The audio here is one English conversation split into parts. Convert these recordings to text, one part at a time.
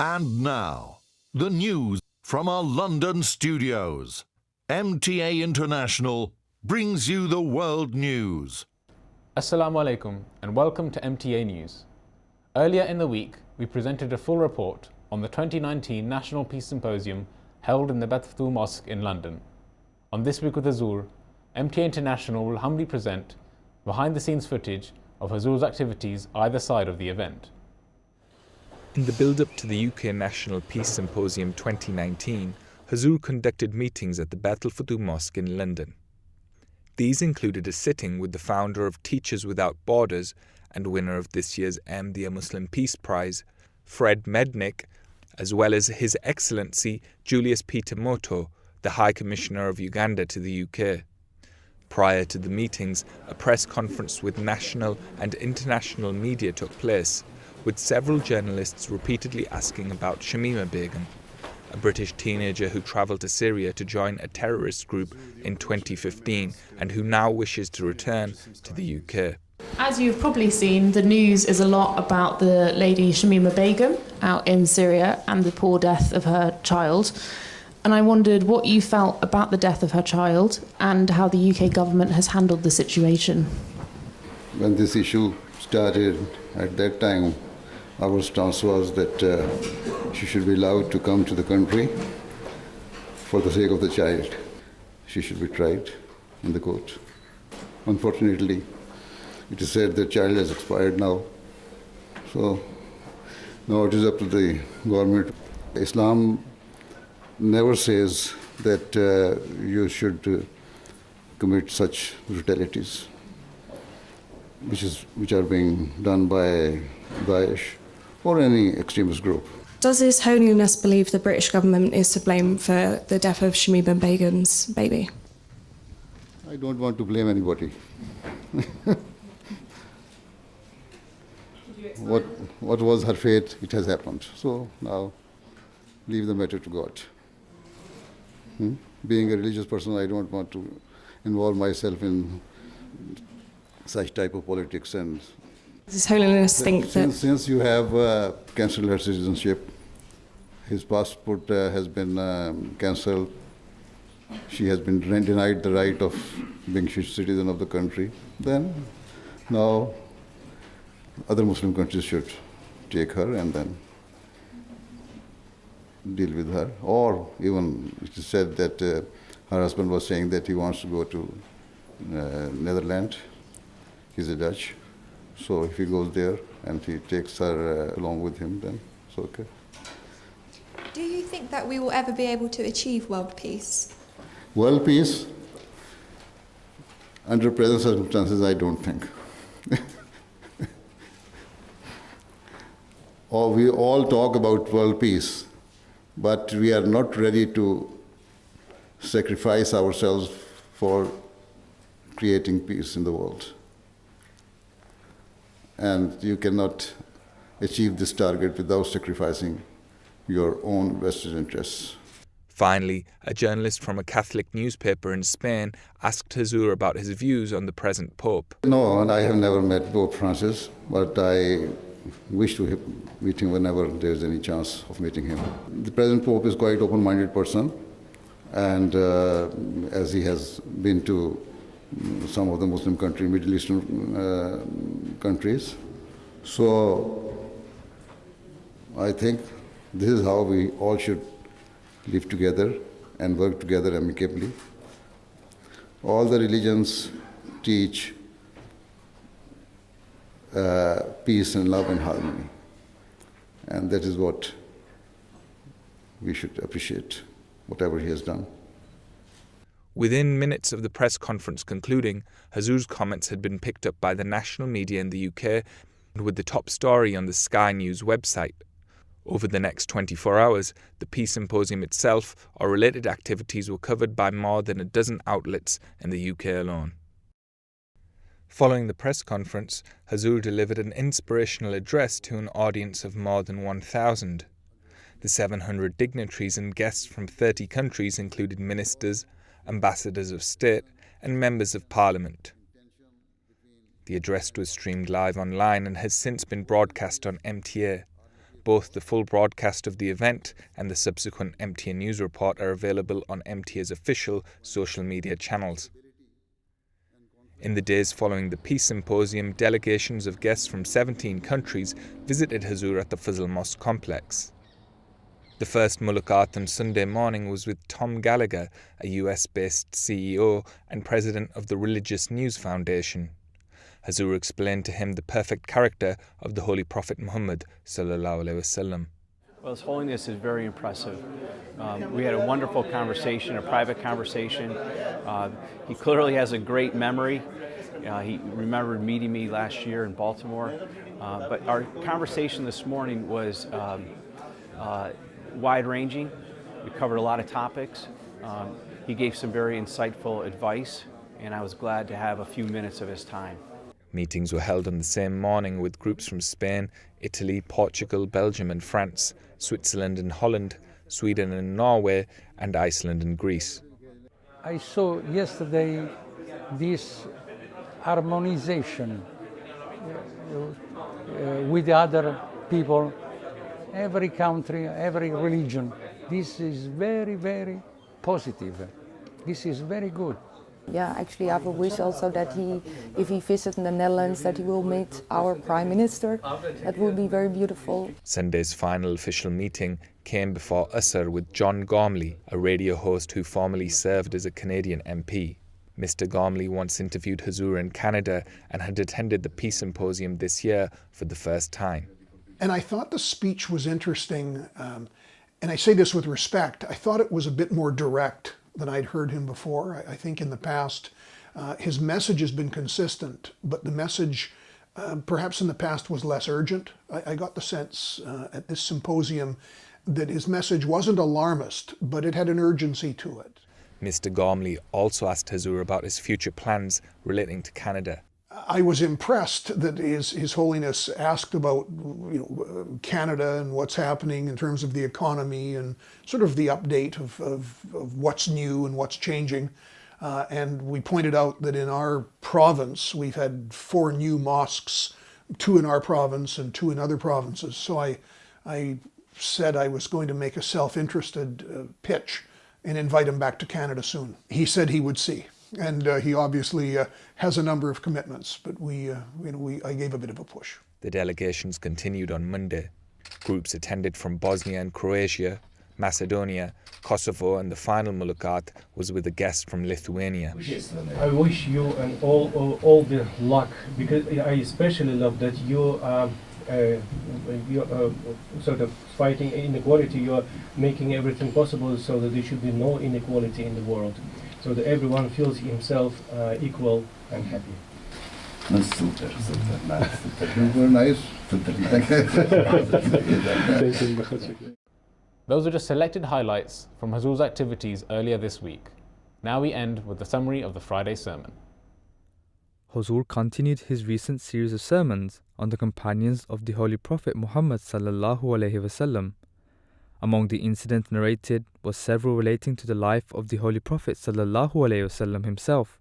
And now, the news from our London studios. MTA International brings you the world news. Assalamu alaikum and welcome to MTA News. Earlier in the week, we presented a full report on the 2019 National Peace Symposium held in the Huzoor Mosque in London. On This Week with Huzoor, MTA International will humbly present behind-the-scenes footage of Huzoor's activities either side of the event. In the build-up to the UK National Peace Symposium 2019, Huzoor conducted meetings at the Huzoor Mosque in London. These included a sitting with the founder of Teachers Without Borders and winner of this year's Ahmadiyya Muslim Peace Prize, Fred Mednick, as well as His Excellency Julius Peter Moto, the High Commissioner of Uganda to the UK. Prior to the meetings, a press conference with national and international media took place, with several journalists repeatedly asking about Shamima Begum, a British teenager who travelled to Syria to join a terrorist group in 2015 and who now wishes to return to the UK. As you've probably seen, the news is a lot about the lady Shamima Begum out in Syria and the poor death of her child. And I wondered what you felt about the death of her child and how the UK government has handled the situation. When this issue started, at that time, our stance was that she should be allowed to come to the country for the sake of the child. She should be tried in the court. Unfortunately, it is said the child has expired now. So now it is up to the government. Islam never says that you should commit such brutalities, which are being done by Daesh or any extremist group. Does His Holiness believe the British government is to blame for the death of Shamima Begum's baby? I don't want to blame anybody. What was her fate, it has happened. So now, leave the matter to God. Being a religious person, I don't want to involve myself in such type of politics. And does His Holiness think that... Since you have cancelled her citizenship, his passport has been cancelled, she has been denied the right of being citizen of the country, then now other Muslim countries should take her and then deal with her. Or even it is said that her husband was saying that he wants to go to Netherlands. He's a Dutch. So if he goes there and he takes her along with him, then it's okay. Do you think that we will ever be able to achieve world peace? World peace? Under present circumstances, I don't think. We all talk about world peace, but we are not ready to sacrifice ourselves for creating peace in the world. And you cannot achieve this target without sacrificing your own vested interests. Finally, a journalist from a Catholic newspaper in Spain asked Huzoor about his views on the present Pope. No, and I have never met Pope Francis, but I wish to meet him whenever there is any chance of meeting him. The present Pope is quite open-minded person, and as he has been to some of the Muslim countries, Middle Eastern countries. So I think this is how we all should live together and work together amicably. All the religions teach peace and love and harmony. And that is what we should appreciate, whatever he has done. Within minutes of the press conference concluding, Huzoor's comments had been picked up by the national media in the UK and with the top story on the Sky News website. Over the next 24 hours, the Peace Symposium itself or related activities were covered by more than a dozen outlets in the UK alone. Following the press conference, Huzoor delivered an inspirational address to an audience of more than 1,000. The 700 dignitaries and guests from 30 countries included ministers, ambassadors of state and members of parliament. The address was streamed live online and has since been broadcast on MTA. Both the full broadcast of the event and the subsequent MTA News report are available on MTA's official social media channels. In the days following the Peace Symposium, delegations of guests from 17 countries visited Huzoor at the Fazl Mosque complex. The first mulakat on Sunday morning was with Tom Gallagher, a US-based CEO and president of the Religious News Foundation. Huzoor explained to him the perfect character of the Holy Prophet Muhammad sallallahu alaihi wasallam. Well, His Holiness is very impressive. We had a wonderful conversation, a private conversation. He clearly has a great memory. He remembered meeting me last year in Baltimore. But our conversation this morning was wide-ranging. We covered a lot of topics. He gave some very insightful advice, and I was glad to have a few minutes of his time. Meetings were held on the same morning with groups from Spain, Italy, Portugal, Belgium and France, Switzerland and Holland, Sweden and Norway, and Iceland and Greece. I saw yesterday this harmonization with other people, every country, every religion. This is very, very positive. This is very good. Yeah, actually I have a wish also that if he visits the Netherlands, that he will meet our Prime Minister. That would be very beautiful. Sunday's final official meeting came before Asr with John Gormley, a radio host who formerly served as a Canadian MP. Mr. Gormley once interviewed Huzoor in Canada and had attended the Peace Symposium this year for the first time. And I thought the speech was interesting, and I say this with respect. I thought it was a bit more direct than I'd heard him before. I think in the past, his message has been consistent, but the message perhaps in the past was less urgent. I got the sense at this symposium that his message wasn't alarmist, but it had an urgency to it. Mr. Gormley also asked Huzoor about his future plans relating to Canada. I was impressed that His Holiness asked about Canada and what's happening in terms of the economy and sort of the update of what's new and what's changing. And we pointed out that in our province, we've had 4 new mosques, 2 in our province and 2 in other provinces. So I said I was going to make a self-interested pitch and invite him back to Canada soon. He said he would see. And he obviously has a number of commitments, but I gave a bit of a push. The delegations continued on Monday. Groups attended from Bosnia and Croatia, Macedonia, Kosovo, and the final mulakat was with a guest from Lithuania. I wish you and all the luck, because I especially love that you are sort of fighting inequality. You are making everything possible so that there should be no inequality in the world, so that everyone feels himself equal and happy. Those are just selected highlights from Huzoor's activities earlier this week. Now we end with the summary of the Friday sermon. Huzoor continued his recent series of sermons on the companions of the Holy Prophet Muhammad sallallahu alaihi wasallam. Among the incidents narrated was several relating to the life of the Holy Prophet sallallahu alaihi wasallam himself,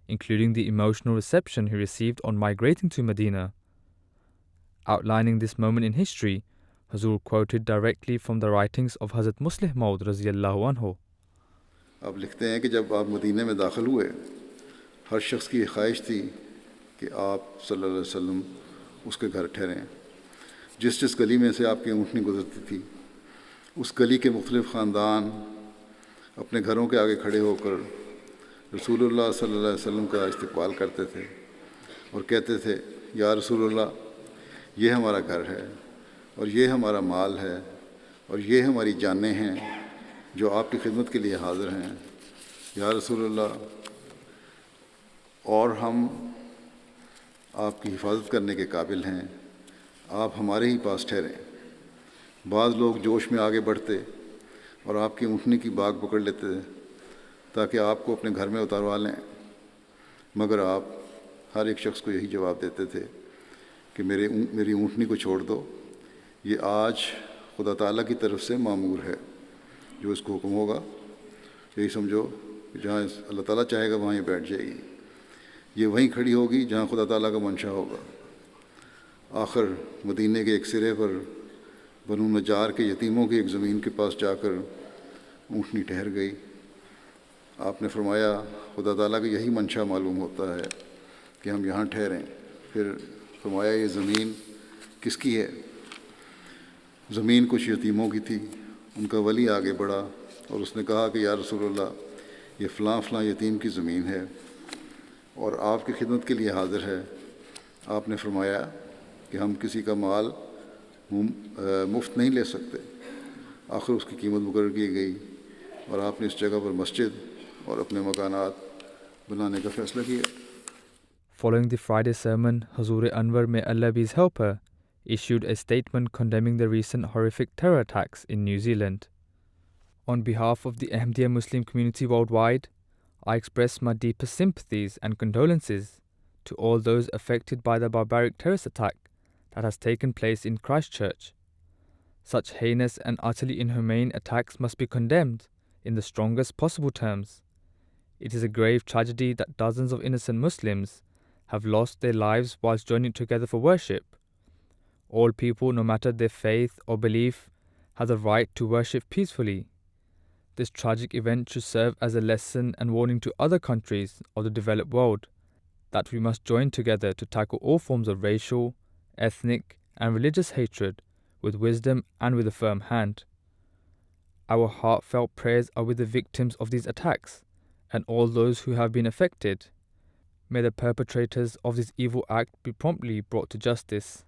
including the emotional reception he received on migrating to Medina. Outlining this moment in history, Huzoor quoted directly from the writings of Hazrat Muslih Maud raziyallahu anhu. आप लिखते हैं कि जब आप मदीने में दाखिल हुए, हर शख्स की ख्वाहिश थी कि आप सल्लल्लाहु अलैहि वसल्लम उसके घर ठहरें। जिस गली में से आपकी ऊँटनी गुजरती थी, उस गली के मुख्तलिफ ख़ानदान अपने घरों के आगे खड़े होकर रसूलुल्लाह सल्लल्लाहु अलैहि वसल्लम का इस्तकबाल करते थे और कहते थे, या रसूलुल्लाह, ये हमारा घर है और ये हमारा माल है और ये हमारी जानें हैं जो आपकी खिदमत के लिए हाज़िर हैं। या रसूलुल्लाह, और हम आपकी हिफाजत करने के काबिल हैं, आप हमारे ही पास ठहरें। बाज़ लोग जोश में आगे बढ़ते और आपकी ऊँटनी की बाग पकड़ लेते ताकि आपको अपने घर में उतारवा लें, मगर आप हर एक शख्स को यही जवाब देते थे कि मेरी ऊँटनी को छोड़ दो, ये आज खुदा ताला की तरफ से मामूर है, जो इसको हुक्म होगा यही समझो कि जहाँ अल्लाह ताला चाहेगा वहाँ ये बैठ जाएगी, ये वहीं खड़ी होगी जहाँ खुदा ताला का मंशा होगा। आखिर मदीने के एक सिरे पर बनु नजार के यतीमों की एक ज़मीन के पास जाकर ऊँटनी ठहर गई। आपने फरमाया खुदा ताला की यही मंशा मालूम होता है कि हम यहाँ ठहरें। फिर फरमाया ये ज़मीन किसकी है? ज़मीन कुछ यतीमों की थी। उनका वली आगे बढ़ा और उसने कहा कि या रसूलल्लाह, ये फ़लाँ फ़लाँ यतीम की ज़मीन है और आपकी खिदमत के लिए हाज़िर है। आपने फरमाया कि हम किसी का माल मुफ्त नहीं ले सकते। आखिर उसकी कीमत मुकर्रर की गई और आपने इस जगह पर मस्जिद और अपने मकानात बनाने का फ़ैसला किया। Following the Friday sermon, Huzoor Anwar, may Allah be his helper, issued a statement condemning the recent horrific terror attacks in New Zealand. On behalf of the Ahmadiyya Muslim community worldwide, I express my deepest sympathies and condolences to all those affected by the barbaric terrorist attack that has taken place in Christchurch. Such heinous and utterly inhumane attacks must be condemned in the strongest possible terms. It is a grave tragedy that dozens of innocent Muslims have lost their lives whilst joining together for worship. All people, no matter their faith or belief, have the right to worship peacefully. This tragic event should serve as a lesson and warning to other countries of the developed world that we must join together to tackle all forms of racial, ethnic, and religious hatred with wisdom and with a firm hand. Our heartfelt prayers are with the victims of these attacks and all those who have been affected. May the perpetrators of this evil act be promptly brought to justice.